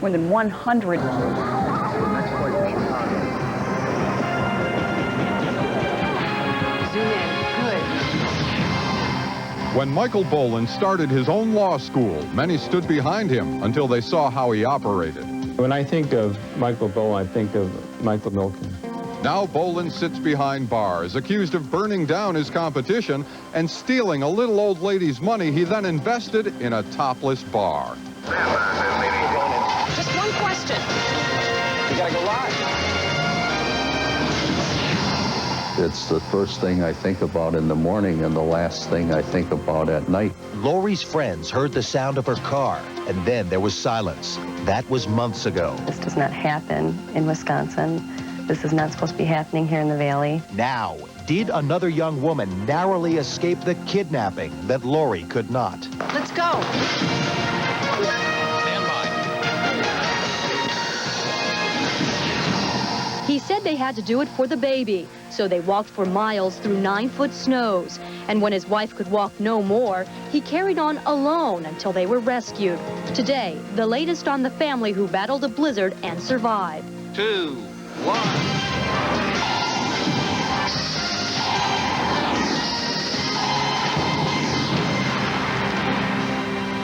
More than 100. Zoom in. Good. When Michael Bolin started his own law school, many stood behind him until they saw how he operated. When I think of Michael Bolin, I think of Michael Milken. Now Bolin sits behind bars, accused of burning down his competition and stealing a little old lady's money he then invested in a topless bar. Just one question. You gotta go live. It's the first thing I think about in the morning and the last thing I think about at night. Lori's friends heard the sound of her car, and then there was silence. That was months ago. This does not happen in Wisconsin. This is not supposed to be happening here in the Valley. Now, did another young woman narrowly escape the kidnapping that Lori could not? Let's go. He said they had to do it for the baby, so they walked for miles through 9-foot snows. And when his wife could walk no more, he carried on alone until they were rescued. Today, the latest on the family who battled a blizzard and survived. 2, 1.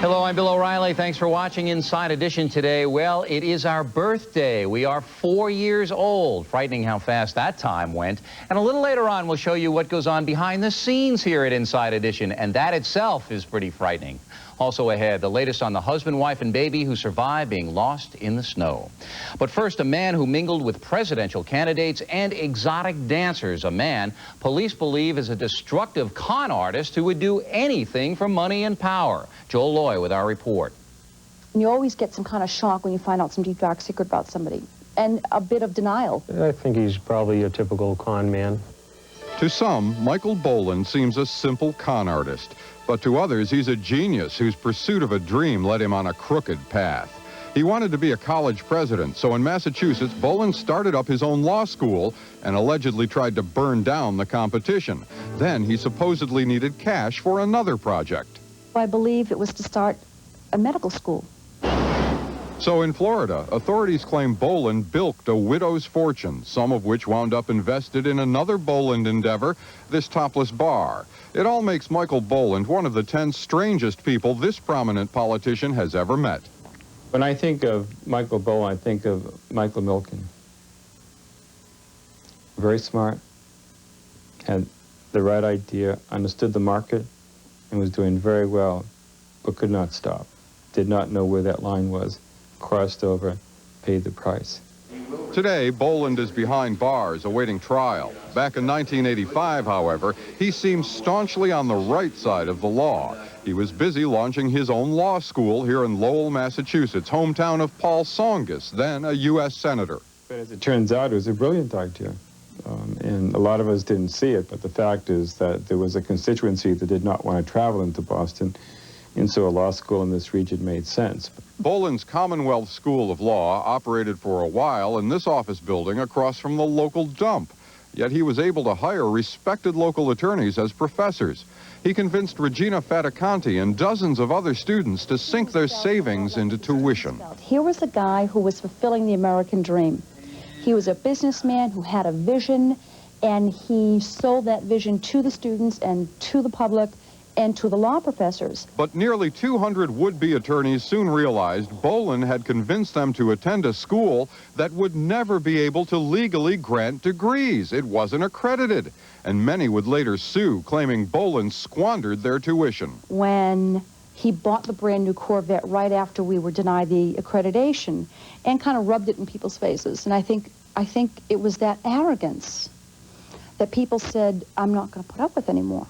Hello, I'm Bill O'Reilly. Thanks for watching Inside Edition today. Well, it is our birthday. We are 4 years old. Frightening how fast that time went. And a little later on, we'll show you what goes on behind the scenes here at Inside Edition. And that itself is pretty frightening. Also ahead, the latest on the husband, wife, and baby who survived being lost in the snow. But first, a man who mingled with presidential candidates and exotic dancers. A man police believe is a destructive con artist who would do anything for money and power. Joel Loy with our report. You always get some kind of shock when you find out some deep, dark secret about somebody, and a bit of denial. I think he's probably a typical con man. To some, Michael Bolin seems a simple con artist. But to others, he's a genius whose pursuit of a dream led him on a crooked path. He wanted to be a college president, so in Massachusetts, Bolin started up his own law school and allegedly tried to burn down the competition. Then he supposedly needed cash for another project. I believe it was to start a medical school. So in Florida, authorities claim Bolin bilked a widow's fortune, some of which wound up invested in another Bolin endeavor, this topless bar. It all makes Michael Bolin one of the 10 strangest people this prominent politician has ever met. When I think of Michael Bolin, I think of Michael Milken. Very smart, had the right idea, understood the market, and was doing very well, but could not stop. Did not know where that line was. Crossed over, paid the price. Today, Bolin is behind bars awaiting trial. Back in 1985, however, he seems staunchly on the right side of the law. He was busy launching his own law school here in Lowell, Massachusetts, hometown of Paul Tsongas, then a U.S. senator. But as it turns out, it was a brilliant idea. And a lot of us didn't see it, but the fact is that there was a constituency that did not want to travel into Boston, and so a law school in this region made sense. Bolin's Commonwealth School of Law operated for a while in this office building across from the local dump. Yet he was able to hire respected local attorneys as professors. He convinced Regina Fataconti and dozens of other students to sink their savings into tuition. Here was a guy who was fulfilling the American dream. He was a businessman who had a vision, and he sold that vision to the students and to the public and to the law professors. But nearly 200 would-be attorneys soon realized Bolin had convinced them to attend a school that would never be able to legally grant degrees. It wasn't accredited. And many would later sue, claiming Bolin squandered their tuition. When he bought the brand new Corvette right after we were denied the accreditation and kind of rubbed it in people's faces. And I think it was that arrogance that people said, I'm not going to put up with anymore.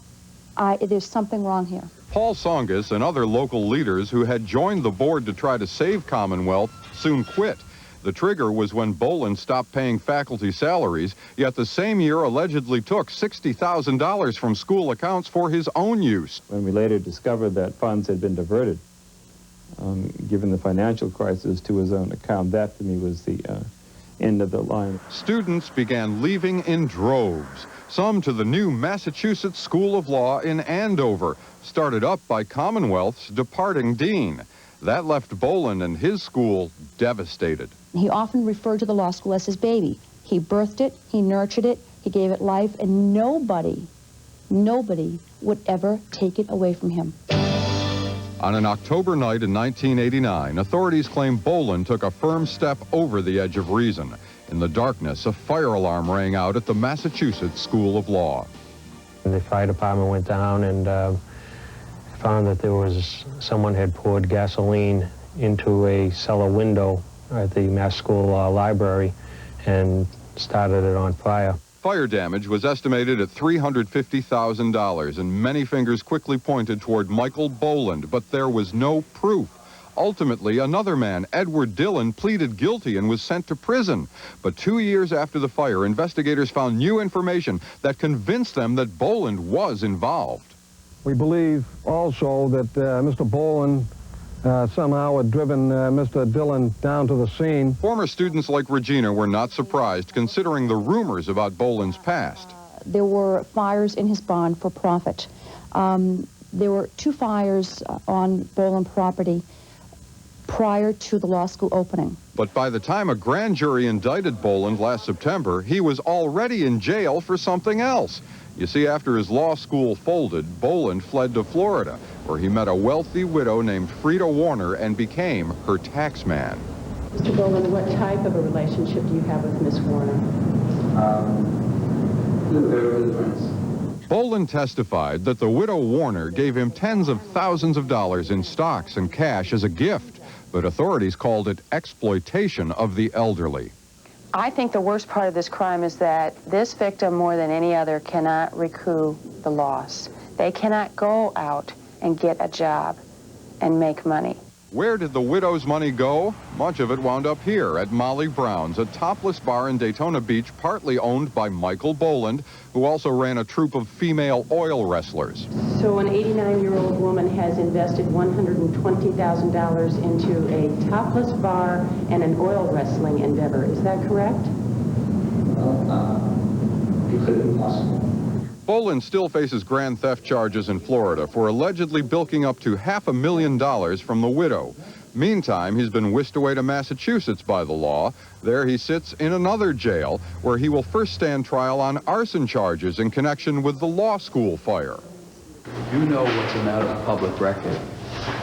There's something wrong here. Paul Tsongas and other local leaders who had joined the board to try to save Commonwealth soon quit. The trigger was when Bolin stopped paying faculty salaries, yet the same year allegedly took $60,000 from school accounts for his own use. When we later discovered that funds had been diverted, given the financial crisis, to his own account, that to me was the end of the line. Students began leaving in droves. Some to the new Massachusetts School of Law in Andover, started up by Commonwealth's departing dean. That left Bolin and his school devastated. He often referred to the law school as his baby. He birthed it, he nurtured it, he gave it life, and nobody would ever take it away from him. On an October night in 1989, authorities claim Bolin took a firm step over the edge of reason. In the darkness, a fire alarm rang out at the Massachusetts School of Law. The fire department went down and found that there was someone had poured gasoline into a cellar window at the Mass School library and started it on fire. Fire damage was estimated at $350,000, and many fingers quickly pointed toward Michael Bolin, but there was no proof. Ultimately, another man, Edward Dillon, pleaded guilty and was sent to prison. But 2 years after the fire, investigators found new information that convinced them that Bolin was involved. We believe also that Mr. Bolin somehow had driven Mr. Dillon down to the scene. Former students like Regina were not surprised, considering the rumors about Bolin's past. There were fires in his barn for profit. There were 2 fires on Bolin property prior to the law school opening. But by the time a grand jury indicted Bolin last September, he was already in jail for something else. You see, after his law school folded, Bolin fled to Florida, where he met a wealthy widow named Frida Warner and became her tax man. Mr. Bolin, what type of a relationship do you have with Miss Warner? They're good friends. Bolin testified that the widow Warner gave him tens of thousands of dollars in stocks and cash as a gift, but authorities called it exploitation of the elderly. I think the worst part of this crime is that this victim, more than any other, cannot recoup the loss. They cannot go out and get a job and make money. Where did the widow's money go? Much of it wound up here at Molly Brown's, a topless bar in Daytona Beach, partly owned by Michael Bolin, who also ran a troupe of female oil wrestlers. So an 89-year-old woman has invested $120,000 into a topless bar and an oil wrestling endeavor. Is that correct? It could be possible. Bolin still faces grand theft charges in Florida for allegedly bilking up to $500,000 from the widow. Meantime, he's been whisked away to Massachusetts by the law. There he sits in another jail, where he will first stand trial on arson charges in connection with the law school fire. You know what's a matter of public record.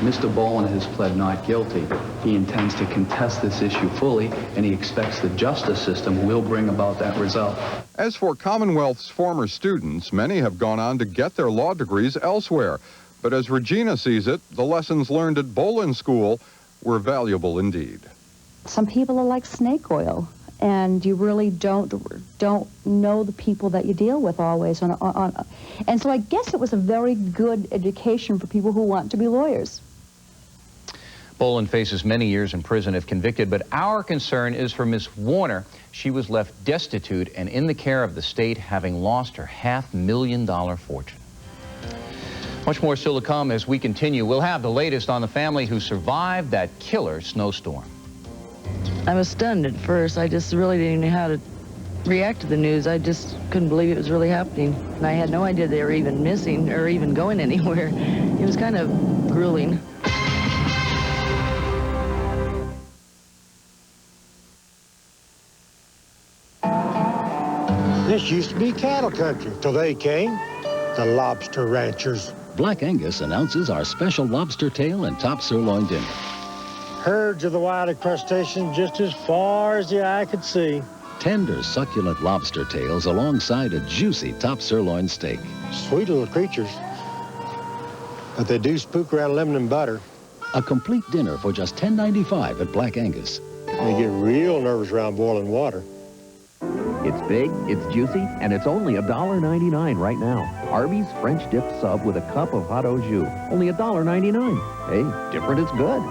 Mr. Bolin has pled not guilty. He intends to contest this issue fully, and he expects the justice system will bring about that result. As for Commonwealth's former students, many have gone on to get their law degrees elsewhere. But as Regina sees it, the lessons learned at Bolin School were valuable indeed. Some people are like snake oil, and you really don't know the people that you deal with always. And so I guess it was a very good education for people who want to be lawyers. Bolin faces many years in prison if convicted, but our concern is for Miss Warner. She was left destitute and in the care of the state, having lost her $500,000 fortune. Much more still to come as we continue. We'll have the latest on the family who survived that killer snowstorm. I was stunned at first. I just really didn't know how to react to the news. I just couldn't believe it was really happening. And I had no idea they were even missing or even going anywhere. It was kind of grueling. This used to be cattle country till they came, the lobster ranchers. Black Angus announces our special lobster tail and top sirloin dinner. Herds of the wild crustaceans just as far as the eye could see. Tender, succulent lobster tails alongside a juicy top sirloin steak. Sweet little creatures, but they do spook around lemon and butter. A complete dinner for just $10.95 at Black Angus. They get real nervous around boiling water. It's big, it's juicy, and it's only $1.99 right now. Arby's French dip sub with a cup of hot au jus. Only $1.99. Hey, different is good.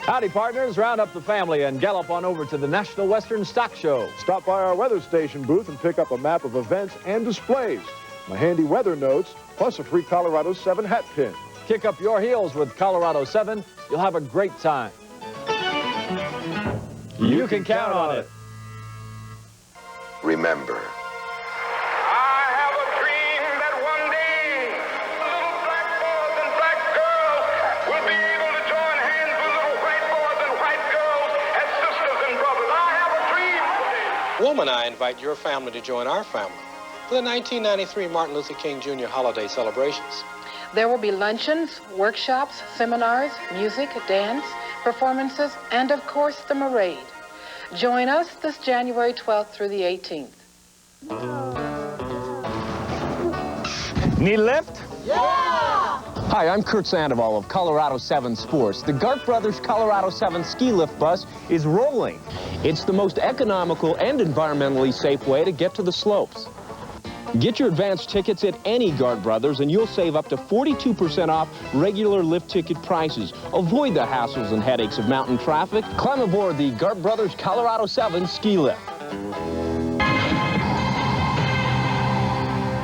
Howdy, partners. Round up the family and gallop on over to the National Western Stock Show. Stop by our weather station booth and pick up a map of events and displays, my handy weather notes, plus a free Colorado 7 hat pin. Kick up your heels with Colorado 7. You'll have a great time. You can count on it. Remember, I have a dream that one day little black boys and black girls will be able to join hands Woman, I invite your family to join our family for the 1993 Martin Luther King Jr. holiday celebrations. There will be luncheons, workshops, seminars, music, dance, performances, and of course the parade. Join us this January 12th through the 18th. Need a lift? Yeah! Hi, I'm Kurt Sandoval of Colorado 7 Sports. The Gart Brothers Colorado 7 ski lift bus is rolling. It's the most economical and environmentally safe way to get to the slopes. Get your advance tickets at any Gart Brothers and you'll save up to 42% off regular lift ticket prices. Avoid the hassles and headaches of mountain traffic. Climb aboard the Gart Brothers Colorado 7 ski lift.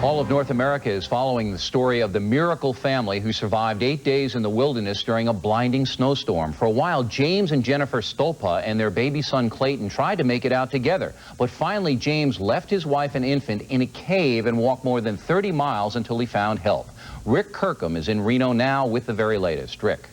All of North America is following the story of the miracle family who survived 8 days in the wilderness during a blinding snowstorm. For a while, James and Jennifer Stolpa and their baby son Clayton tried to make it out together. But finally, James left his wife and infant in a cave and walked more than 30 miles until he found help. Rick Kirkham is in Reno now with the very latest. Rick.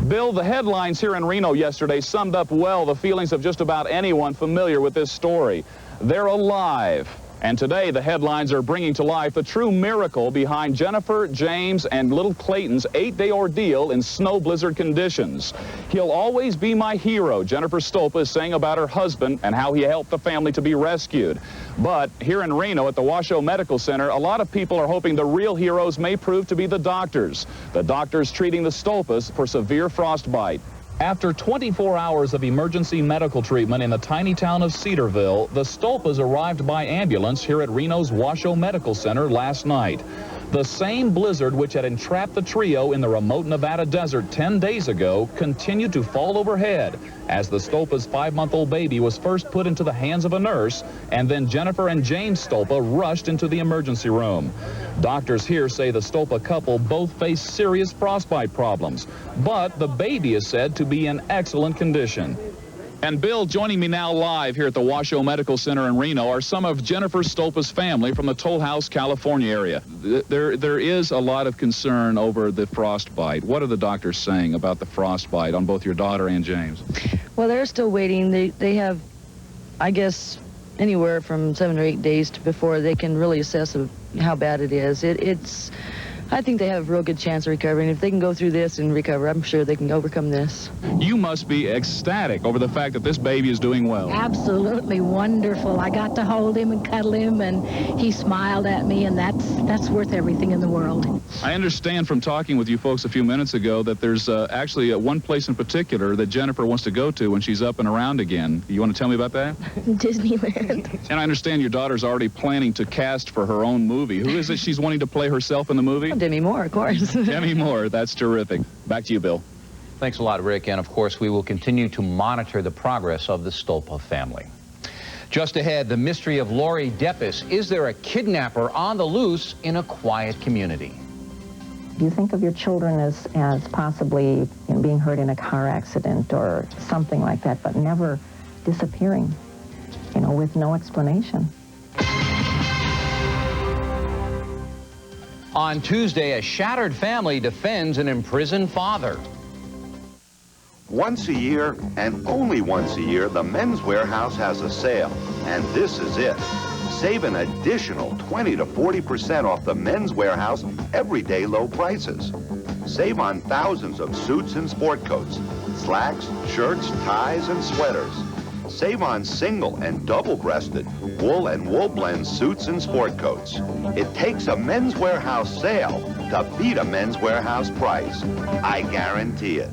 Bill, the headlines here in Reno yesterday summed up well the feelings of just about anyone familiar with this story. They're alive. And today, the headlines are bringing to life the true miracle behind Jennifer, James, and little Clayton's 8-day ordeal in snow blizzard conditions. He'll always be my hero, Jennifer Stolpa is saying about her husband and how he helped the family to be rescued. But here in Reno at the Washoe Medical Center, a lot of people are hoping the real heroes may prove to be the doctors treating the Stolpas for severe frostbite. After 24 hours of emergency medical treatment in the tiny town of Cedarville, the Stolpas arrived by ambulance here at Reno's Washoe Medical Center last night. The same blizzard which had entrapped the trio in the remote Nevada desert 10 days ago continued to fall overhead as the Stolpas' 5-month-old baby was first put into the hands of a nurse, and then Jennifer and James Stolpa rushed into the emergency room. Doctors here say the Stolpa couple both face serious frostbite problems, but the baby is said to be in excellent condition. And Bill, joining me now live here at the Washoe Medical Center in Reno are some of Jennifer Stolpa's family from the Toll House, California area. There is a lot of concern over the frostbite. What are the doctors saying about the frostbite on both your daughter and James? Well, they're still waiting. They have, I guess, anywhere from 7 or 8 days before they can really assess how bad it is. I think they have a real good chance of recovering. If they can go through this and recover, I'm sure they can overcome this. You must be ecstatic over the fact that this baby is doing well. Absolutely wonderful. I got to hold him and cuddle him, and he smiled at me, and that's worth everything in the world. I understand from talking with you folks a few minutes ago that there's actually one place in particular that Jennifer wants to go to when she's up and around again. You want to tell me about that? Disneyland. And I understand your daughter's already planning to cast for her own movie. Who is it she's wanting to play herself in the movie? Demi Moore, of course. Demi Moore, that's terrific. Back to you, Bill. Thanks a lot, Rick. And of course, we will continue to monitor the progress of the Stolpa family. Just ahead, the mystery of Lori Depies. Is there a kidnapper on the loose in a quiet community? You think of your children as possibly being hurt in a car accident or something like that, but never disappearing, with no explanation. On Tuesday, a shattered family defends an imprisoned father. Once a year, and only once a year, the Men's Warehouse has a sale, and this is it. Save an additional 20 to 40% off the Men's Warehouse everyday low prices. Save on thousands of suits and sport coats, slacks, shirts, ties, and sweaters. Save on single and double-breasted wool and wool blend suits and sport coats. It takes a Men's Warehouse sale to beat a Men's Warehouse price. I guarantee it.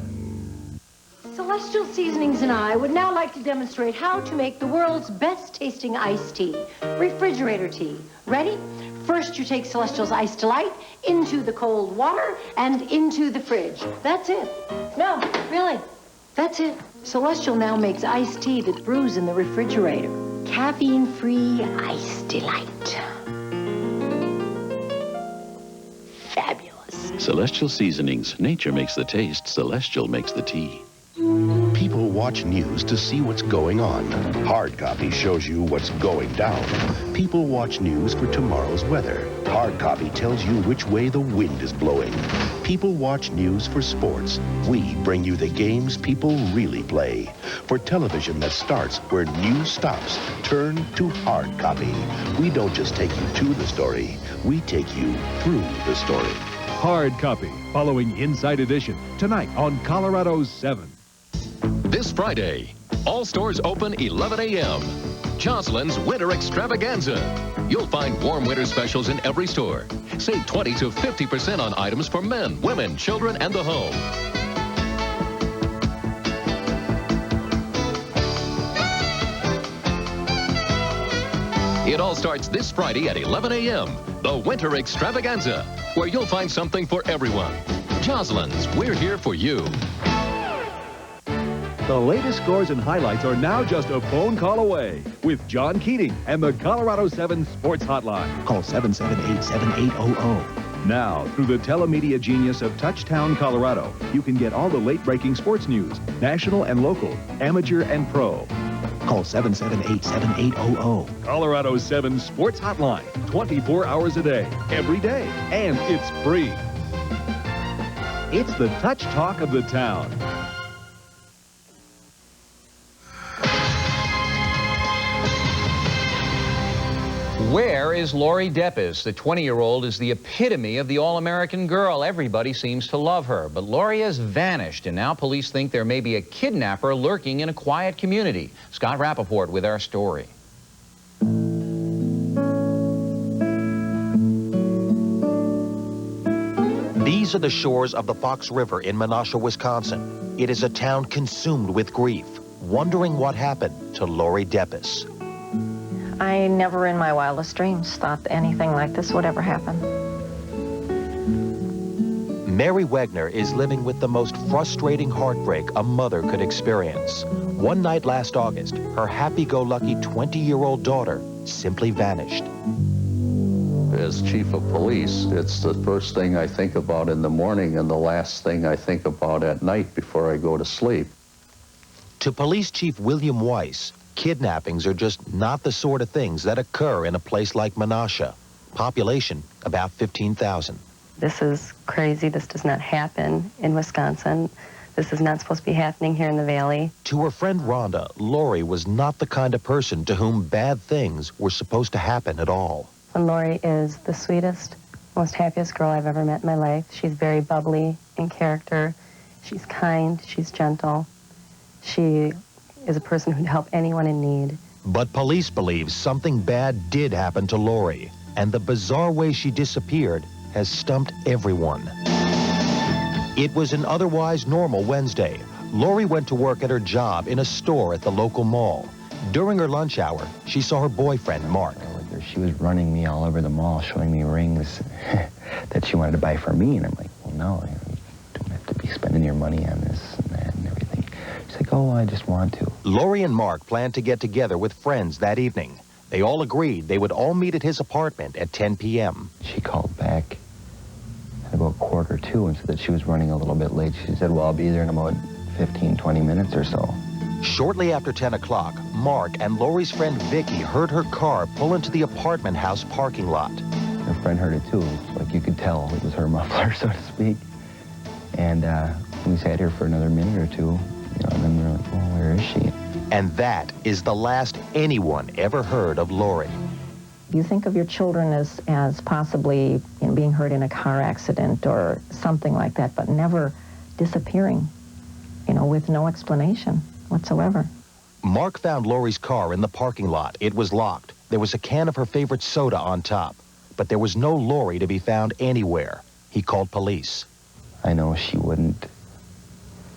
Celestial Seasonings and I would now like to demonstrate how to make the world's best tasting iced tea, refrigerator tea. Ready? First, you take Celestial's Ice Delight into the cold water and into the fridge. That's it. No, really, that's it. Celestial now makes iced tea that brews in the refrigerator. Caffeine-free Ice Delight. Fabulous. Celestial Seasonings. Nature makes the taste. Celestial makes the tea. People watch news to see what's going on. Hard copy shows you what's going down. People watch news for tomorrow's weather. Hard copy tells you which way the wind is blowing. People watch news for sports. We bring you the games people really play. For television that starts where news stops, turn to hard copy. We don't just take you to the story, we take you through the story. Hard copy, following Inside Edition, tonight on Colorado's 7. This Friday, all stores open 11 a.m. Jocelyn's Winter Extravaganza. You'll find warm winter specials in every store. Save 20 to 50% on items for men, women, children, and the home. It all starts this Friday at 11 a.m. The Winter Extravaganza, where you'll find something for everyone. Jocelyn's, we're here for you. The latest scores and highlights are now just a phone call away with John Keating and the Colorado 7 Sports Hotline. Call 778-7800. Now, through the telemedia genius of Touchtown, Colorado, you can get all the late-breaking sports news, national and local, amateur and pro. Call 778-7800. Colorado 7 Sports Hotline, 24 hours a day, every day, and it's free. It's the touch talk of the town. Where is Lori Depies? The 20-year-old is the epitome of the all-American girl. Everybody seems to love her. But Lori has vanished, and now police think there may be a kidnapper lurking in a quiet community. Scott Rappaport with our story. These are the shores of the Fox River in Menasha, Wisconsin. It is a town consumed with grief, wondering what happened to Lori Depies. I never in my wildest dreams thought anything like this would ever happen. Mary Wegner is living with the most frustrating heartbreak a mother could experience. One night last August, her happy-go-lucky 20-year-old daughter simply vanished. As chief of police, it's the first thing I think about in the morning and the last thing I think about at night before I go to sleep. To Police Chief William Weiss, kidnappings are just not the sort of things that occur in a place like Menasha. Population, about 15,000. This is crazy. This does not happen in Wisconsin. This is not supposed to be happening here in the Valley. To her friend Rhonda, Lori was not the kind of person to whom bad things were supposed to happen at all. And Lori is the sweetest, most happiest girl I've ever met in my life. She's very bubbly in character. She's kind. She's gentle. She is a person who'd help anyone in need. But police believe something bad did happen to Lori, and the bizarre way she disappeared has stumped everyone. It was an otherwise normal Wednesday. Lori went to work at her job in a store at the local mall. During her lunch hour, she saw her boyfriend, Mark. She was running me all over the mall, showing me rings that she wanted to buy for me, and I'm like, well, no, you don't have to be spending your money on this and that and everything. She's like, oh, I just want to. Lori and Mark planned to get together with friends that evening. They all agreed they would all meet at his apartment at 10 p.m. She called back at about 1:45 and said that she was running a little bit late. She said, well, I'll be there in about 15, 20 minutes or so. Shortly after 10 o'clock, Mark and Lori's friend Vicky heard her car pull into the apartment house parking lot. Her friend heard it too. It's like you could tell it was her muffler, so to speak. And we sat here for another minute or two, and then we were like, well, where is she? And that is the last anyone ever heard of Lori. You think of your children as possibly being hurt in a car accident or something like that, but never disappearing, with no explanation whatsoever. Mark found Lori's car in the parking lot. It was locked. There was a can of her favorite soda on top, but there was no Lori to be found anywhere. He called police. I know she wouldn't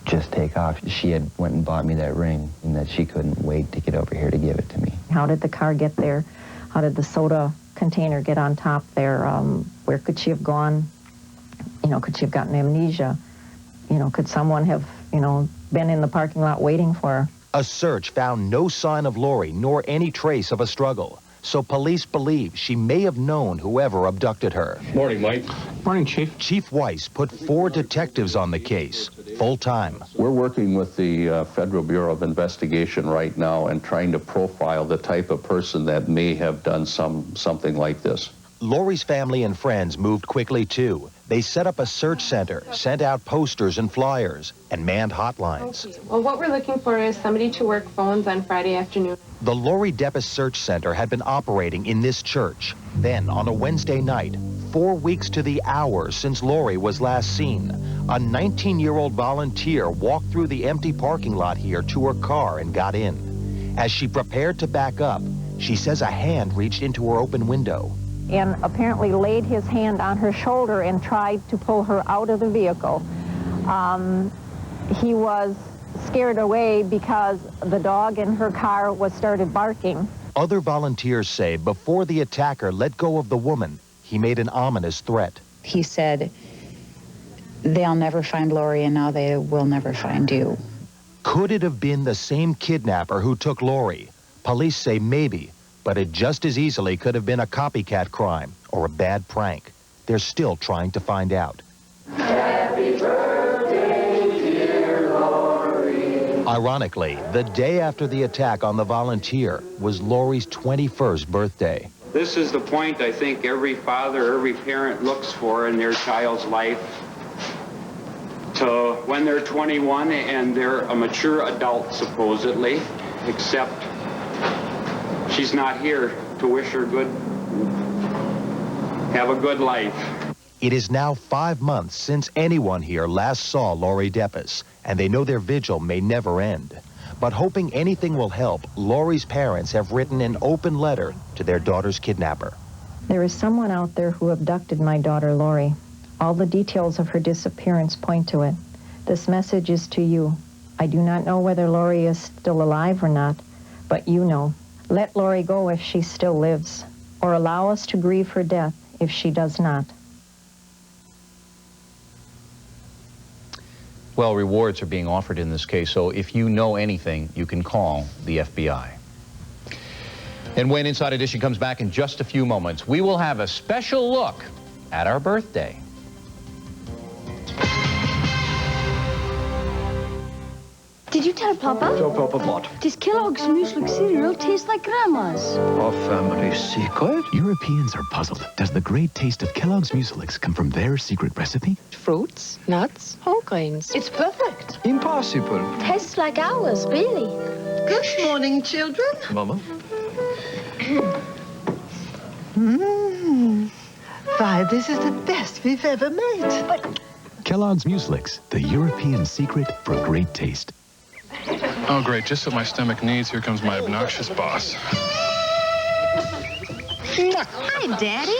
just take off. She had went and bought me that ring, and that she couldn't wait to get over here to give it to me. How did the car get there? How did the soda container get on top there? Where could she have gone? Could she have gotten amnesia? Could someone have, been in the parking lot waiting for her? A search found no sign of Lori, nor any trace of a struggle. so police believe she may have known whoever abducted her. Morning, Mike. Morning, Chief. Chief Weiss put 4 detectives on the case, full-time. We're working with the Federal Bureau of Investigation right now and trying to profile the type of person that may have done something like this. Lori's family and friends moved quickly, too. They set up a search center, sent out posters and flyers, and manned hotlines. Okay. Well, what we're looking for is somebody to work phones on Friday afternoon. The Lori Depies Search Center had been operating in this church. Then, on a Wednesday night, 4 weeks to the hour since Lori was last seen, a 19-year-old volunteer walked through the empty parking lot here to her car and got in. As she prepared to back up, she says a hand reached into her open window and apparently laid his hand on her shoulder and tried to pull her out of the vehicle. He was scared away because the dog in her car started barking. Other volunteers say before the attacker let go of the woman, he made an ominous threat. He said, "They'll never find Lori, and now they will never find you." Could it have been the same kidnapper who took Lori? Police say maybe, but it just as easily could have been a copycat crime or a bad prank. They're still trying to find out. Happy birthday, dear Lori. Ironically, the day after the attack on the volunteer was Lori's 21st birthday. This is the point I think every father, every parent looks for in their child's life. To when they're 21 and they're a mature adult, supposedly, except she's not here to wish her have a good life. It is now 5 months since anyone here last saw Lori Depies, and they know their vigil may never end. But hoping anything will help, Lori's parents have written an open letter to their daughter's kidnapper. There is someone out there who abducted my daughter, Lori. All the details of her disappearance point to it. This message is to you. I do not know whether Lori is still alive or not, but you know. Let Lori go if she still lives, or allow us to grieve her death if she does not. Well, rewards are being offered in this case, so if you know anything, you can call the FBI. And when Inside Edition comes back in just a few moments, we will have a special look at our birthday. Did you tell Papa? Tell Papa what? Does Kellogg's muesli cereal taste like Grandma's? A family secret? Europeans are puzzled. Does the great taste of Kellogg's Mueslix come from their secret recipe? Fruits, nuts, whole grains. It's perfect. Impossible. Tastes like ours, really. Good morning, children. Mama? Why, this is the best we've ever made. But Kellogg's Mueslix, the European secret for great taste. Oh, great. Just what my stomach needs. Here comes my obnoxious boss. Hi, Daddy.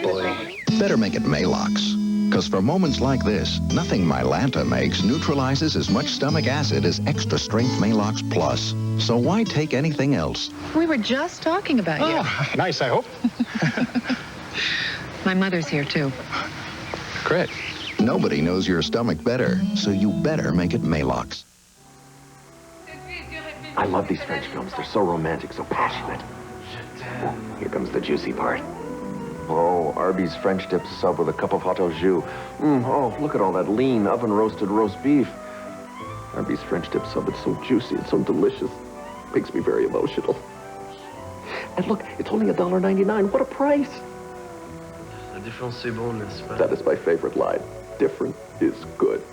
Boy. Better make it Maalox. Because for moments like this, nothing Mylanta makes neutralizes as much stomach acid as Extra Strength Maalox Plus. So why take anything else? We were just talking about you. Oh, nice, I hope. My mother's here, too. Great. Nobody knows your stomach better, so you better make it Maalox. I love these French films. They're so romantic, so passionate. Oh, here comes the juicy part. Oh, Arby's French dip sub with a cup of hot au jus. Oh, look at all that lean, oven-roasted roast beef. Arby's French dip sub, it's so juicy, it's so delicious. Makes me very emotional. And look, it's only $1.99. What a price! La différence c'est bon, n'est-ce pas? That is my favorite line. Different is good.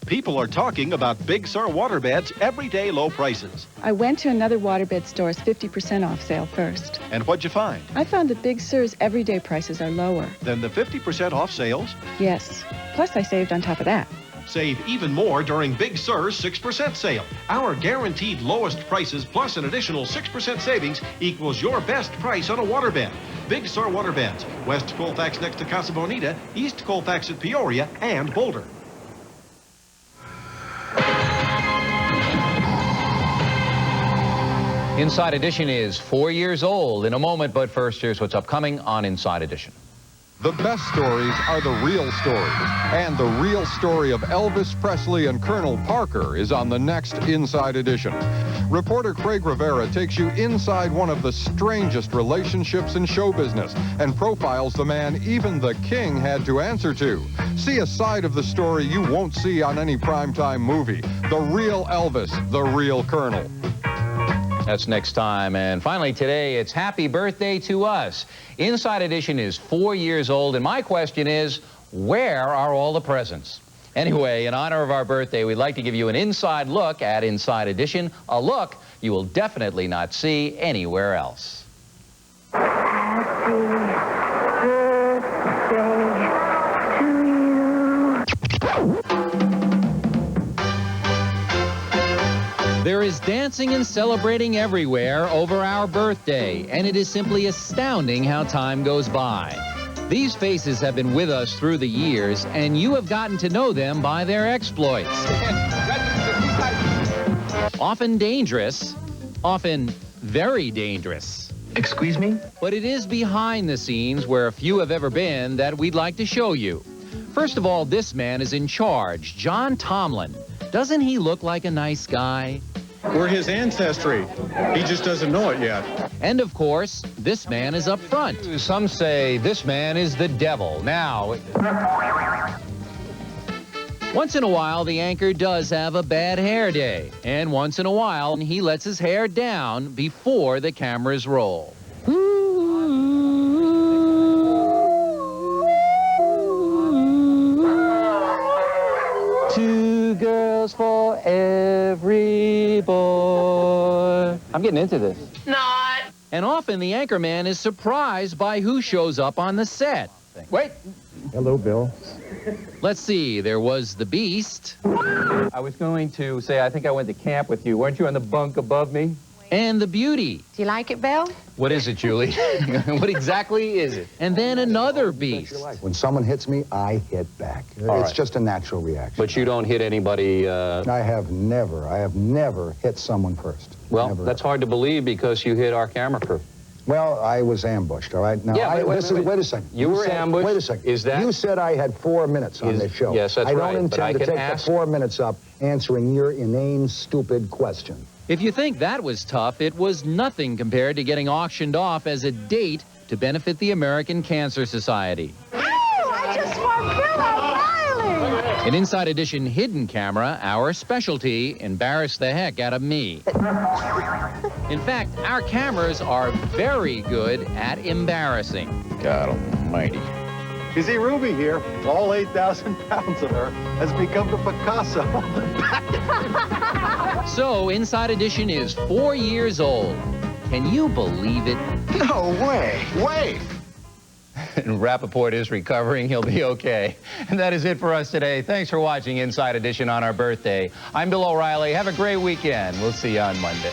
People are talking about Big Sur waterbeds, everyday low prices. I went to another waterbed store's 50% off sale first. And what'd you find? I found that Big Sur's everyday prices are lower. Than the 50% off sales? Yes. Plus I saved on top of that. Save even more during Big Sur's 6% sale. Our guaranteed lowest prices plus an additional 6% savings equals your best price on a waterbed. Big Sur waterbeds. West Colfax next to Casa Bonita, East Colfax at Peoria, and Boulder. Inside Edition is 4 years old in a moment, but first, here's what's upcoming on Inside Edition. The best stories are the real stories. And the real story of Elvis Presley and Colonel Parker is on the next Inside Edition. Reporter Craig Rivera takes you inside one of the strangest relationships in show business and profiles the man even the king had to answer to. See a side of the story you won't see on any primetime movie. The real Elvis, the real Colonel. That's next time. And finally today, it's happy birthday to us. Inside Edition is 4 years old, and my question is, where are all the presents? Anyway, in honor of our birthday, we'd like to give you an inside look at Inside Edition, a look you will definitely not see anywhere else. Happy birthday to you. There is dancing and celebrating everywhere over our birthday, and it is simply astounding how time goes by. These faces have been with us through the years, and you have gotten to know them by their exploits. Often dangerous, often very dangerous. Excuse me? But it is behind the scenes, where few have ever been, that we'd like to show you. First of all, this man is in charge, John Tomlin. Doesn't he look like a nice guy? We're his ancestry. He just doesn't know it yet. And of course, this man is up front. Some say this man is the devil. Now, once in a while, the anchor does have a bad hair day. And once in a while, he lets his hair down before the cameras roll. Two girls for every boy. I'm getting into this. Not. And often the anchorman is surprised by who shows up on the set. Wait. Hello, Bill. Let's see, there was the Beast. I was going to say, I think I went to camp with you. Weren't you on the bunk above me? And the Beauty. Do you like it, Bill? What is it, Julie? What exactly is it? And then another Beast. When someone hits me, I hit back. It's just a natural reaction. But you don't hit anybody... I have never hit someone first. Well, Never. that's hard to believe because you hit our camera crew. Well, I was ambushed, all right? Now, Yeah, wait a second. You were said, ambushed? Wait a second. Is that... You said I had 4 minutes on this show. Yes, that's right. right. I don't intend to take the 4 minutes up answering your inane, stupid question. If you think that was tough, it was nothing compared to getting auctioned off as a date to benefit the American Cancer Society. I just want Bill O'Reilly. In Inside Edition Hidden Camera, our specialty embarrassed the heck out of me. In fact, our cameras are very good at embarrassing. God almighty. You see, Ruby here, all 8,000 pounds of her, has become the Picasso. So, Inside Edition is 4 years old. Can you believe it? No way. Wait. And Rappaport is recovering. He'll be okay. And that is it for us today. Thanks for watching Inside Edition on our birthday. I'm Bill O'Reilly. Have a great weekend. We'll see you on Monday.